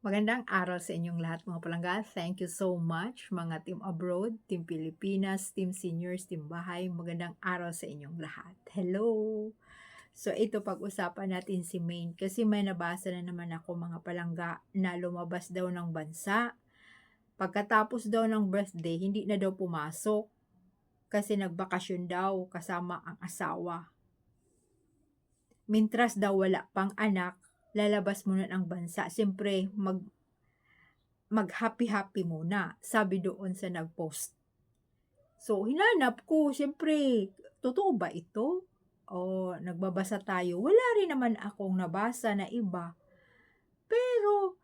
Magandang araw sa inyong lahat mga palangga. Thank you so much mga Team Abroad, Team Pilipinas, Team Seniors, Team Bahay. Magandang araw sa inyong lahat. Hello! So ito pag-usapan natin si Maine kasi may nabasa na naman ako mga palangga na lumabas daw ng bansa. Pagkatapos daw ng birthday, hindi na daw pumasok kasi nagbakasyon daw kasama ang asawa. Mintras daw wala pang anak, lalabas muna ng bansa. Siyempre, mag-happy-happy muna, sabi doon sa nag-post. So, hinanap ko, siyempre, totoo ba ito? O nagbabasa tayo, wala rin naman akong nabasa na iba. Pero,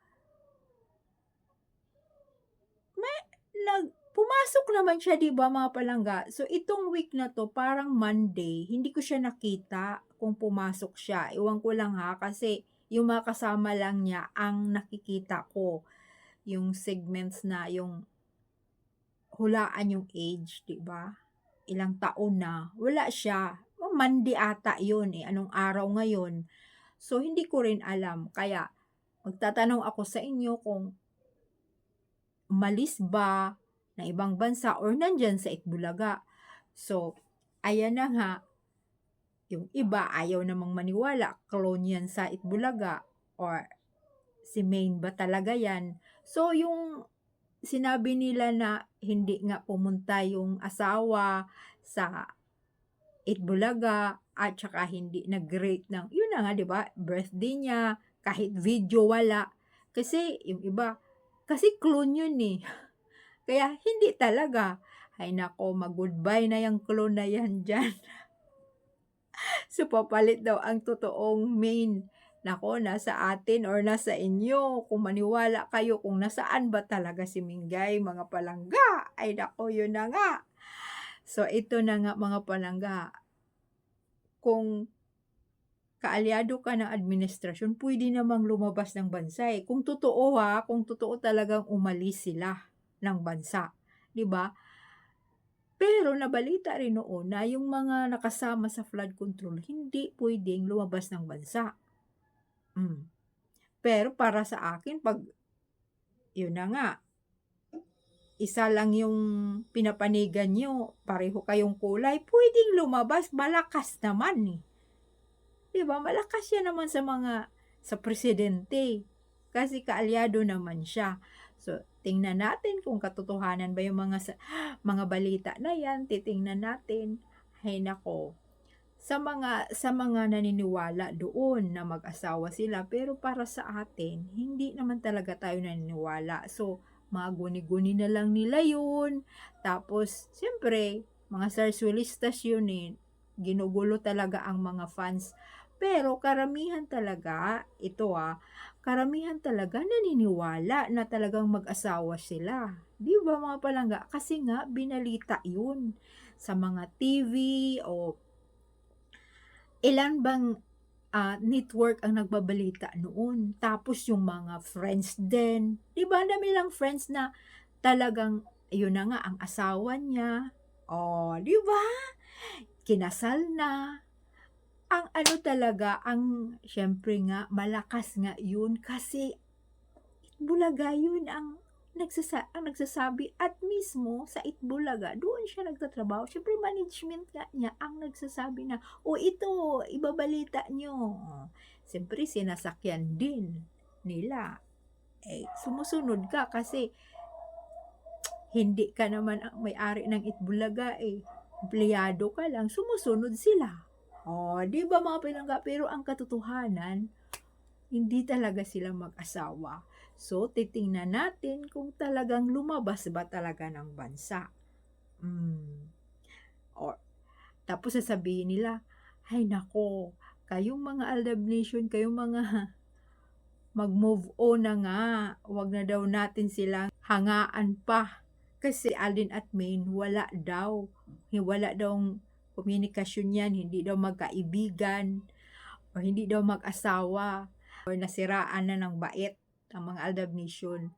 pumasok naman siya, di ba mga palangga? So, itong week na to, parang Monday, hindi ko siya nakita kung pumasok siya. Iwan ko lang ha, kasi yung mga kasama lang niya ang nakikita ko. Yung segments na yung hulaan yung age, 'di ba? Ilang taon na, wala siya. Monday ata 'yun eh, anong araw ngayon? So hindi ko rin alam kaya magtatanong ako sa inyo kung umalis ba ng ibang bansa or nandiyan sa Itbulaga. So ayan na nga, yung iba ayaw namang maniwala, clone yan sa Itbulaga or si Maine ba talaga yan? So yung sinabi nila na hindi nga pumunta yung asawa sa Itbulaga at saka hindi nag-rate ng, yun na nga, di ba, birthday niya, kahit video wala. Kasi yung iba, kasi clone yun eh. Kaya hindi talaga. Ay nako, mag-goodbye na yung clone na yan dyan. So papalit daw ang totoong main. Nako, nasa atin or nasa inyo. Kung maniwala kayo kung nasaan ba talaga si Mingay, mga palangga. Ay nako, yun na nga. So ito na nga mga palangga. Kung kaalyado ka ng administrasyon, pwede namang lumabas ng bansa eh. Kung totoo ha, kung totoo talagang umalis sila ng bansa. 'Di ba? Pero nabalita rin noon na yung mga nakasama sa flood control hindi pwedeng lumabas ng bansa. Pero para sa akin 'pag yun na nga, isa lang yung pinapanigan niyo, pareho kayong kulay, pwedeng lumabas, malakas naman eh. 'Di ba, malakas yan naman sa presidente, kasi kaalyado naman siya. So, tingnan natin kung katotohanan ba yung mga balita na yan, titingnan natin. Hay nako, sa mga naniniwala doon na mag-asawa sila, pero para sa atin, hindi naman talaga tayo naniniwala. So, mga guni-guni na lang nila yun. Tapos, siyempre, mga sarsuelistas yun eh. Ginugulo talaga ang mga fans. Pero karamihan talaga, karamihan talaga naniniwala na talagang mag-asawa sila. Di ba mga palangga? Kasi nga, binalita yun sa mga TV o ilan bang network ang nagbabalita noon. Tapos yung mga friends din. Di ba, dami lang friends na talagang, yun na nga, ang asawa niya. Oh, di ba? Kinasal na. Ang ano talaga, syempre nga, malakas nga yun kasi Itbulaga yun ang nagsasabi at mismo sa Itbulaga, doon siya nagtatrabaho. Siyempre management nga niya ang nagsasabi na, "O ito, ibabalita nyo." Siyempre sinasakyan din nila. Eh, sumusunod ka kasi hindi ka naman ang may-ari ng Itbulaga eh. Empleyado ka lang, sumusunod sila. Oh, di ba mga pinangga? Pero ang katotohanan, hindi talaga sila mag-asawa. So, titingnan natin kung talagang lumabas ba talaga ng bansa. Or, tapos sasabihin nila, ay nako, kayong mga Aldab Nation, kayong mga mag-move on na nga. Huwag na daw natin silang hangaan pa. Kasi Alden at Maine, wala daw. Wala daw komunikasyon yan, hindi daw magkaibigan, o hindi daw mag-asawa, or nasiraan na ng bait ang mga Aldab Nation.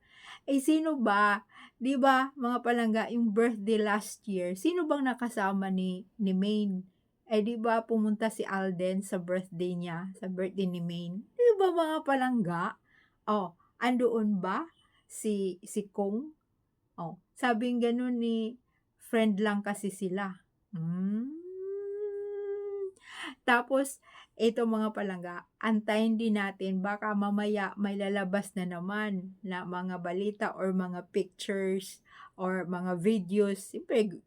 Eh sino ba, 'di ba, mga palangga, yung birthday last year, sino bang nakasama ni Maine? Eh 'di ba pumunta si Alden sa birthday niya, sa birthday ni Maine? 'Di ba mga palangga? Oh, Andoon ba si Kong? Oh, sabing gano'n ni friend lang kasi sila. Hmm. Tapos ito mga palangga, antayin din natin baka mamaya may lalabas na naman na mga balita or mga pictures or mga videos. Siyempre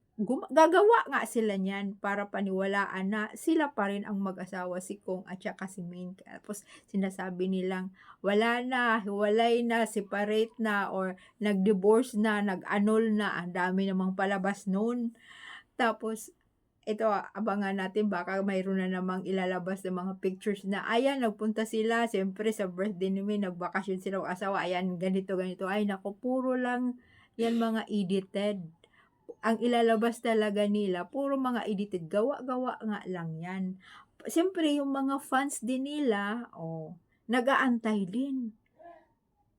gagawa nga sila niyan para paniwalaan na sila pa rin ang mag-asawa, si Kong at saka si Maine. Tapos sinasabi nilang wala na, hiwalay na, separate na, or nag-divorce na, nag-annul na. Ang dami namang palabas nun. Tapos ito, abangan natin baka mayroon na namang ilalabas na mga pictures na, ayan nagpunta sila siyempre sa birthday ni May, nagbakasyon sila mag-asawa, ayan ganito, ganito. Ay naku, puro lang yan mga edited. Ang ilalabas talaga nila puro mga edited, gawa-gawa nga lang yan. Siyempre yung mga fans din nila, oh, nag-aantay din.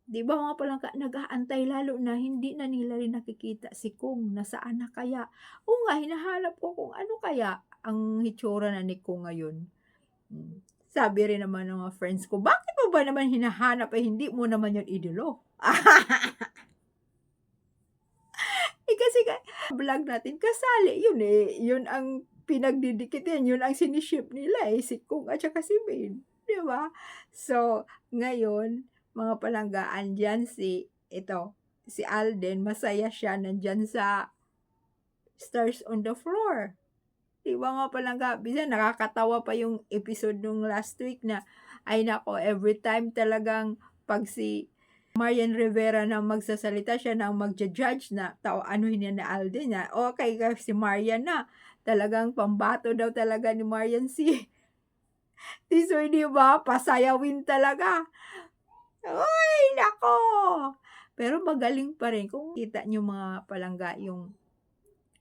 'Di ba mga palangka, nag-aantay lalo na hindi na nila rin nakikita si Kong, nasaan na kaya? Oo nga, hinahanap ko kung ano kaya ang hitsura na ni Kong ngayon. Sabi rin naman ng mga friends ko, "Bakit mo ba naman hinahanap, eh, hindi mo naman 'yun idolo?" Eh, kasi nga vlog natin kasali 'yun, eh, 'yun ang pinagdidikitan, 'yun ang siniship nila, eh, si Kong at saka si Maine, 'di ba? So, ngayon mga palangga, andiyan si Alden, masaya siya nandiyan sa Stars on the Floor. 'Di ba nga palangga, minsan nakakatawa pa yung episode nung last week na, ay naku, everytime talagang 'pag si Marian Rivera na magsasalita, siya na ang magja-judge na anuhin niya na Alden na, okey si Marian na, talagang pambato daw talaga ni Marian si Soy, 'di ba, pasayawin talaga. Uy, naku! Pero magaling pa rin kung kita niyo mga palangga yung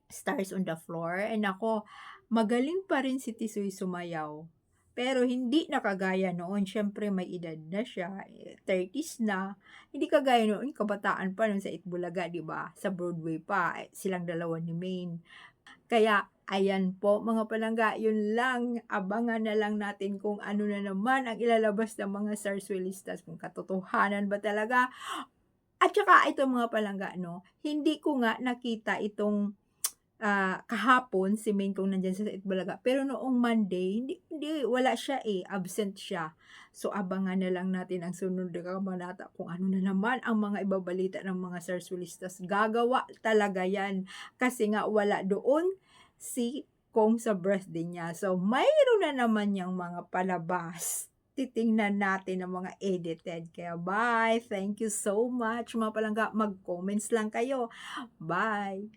Stars on the Floor, ay naku, magaling pa rin si Tisoy sumayaw. Pero hindi na kagaya noon, siyempre may edad na siya, 30s na. Hindi kagaya noon, kabataan pa nun sa Itbulaga, 'di ba? Sa Broadway pa, silang dalawa ni Maine. Kaya ayan po mga palangga, yun lang, abangan na lang natin kung ano na naman ang ilalabas ng mga Zarzuelistas, kung katotohanan ba talaga. At saka ito mga palangga 'no, hindi ko nga nakita itong kahapon si Maine kung nandiyan siya sa Itbulaga, pero noong Monday hindi wala siya, eh, absent siya. So, abangan na lang natin ang sunod na kabanata kung ano na naman ang mga ibabalita ng mga Zarzuelistas. Gagawa talaga 'yan, kasi nga wala doon si Kong sa birthday niya. So, mayroon na naman yang mga palabas. Titingnan natin ang mga edited. Kaya bye, thank you so much mga palangga, mag-comments lang kayo. Bye.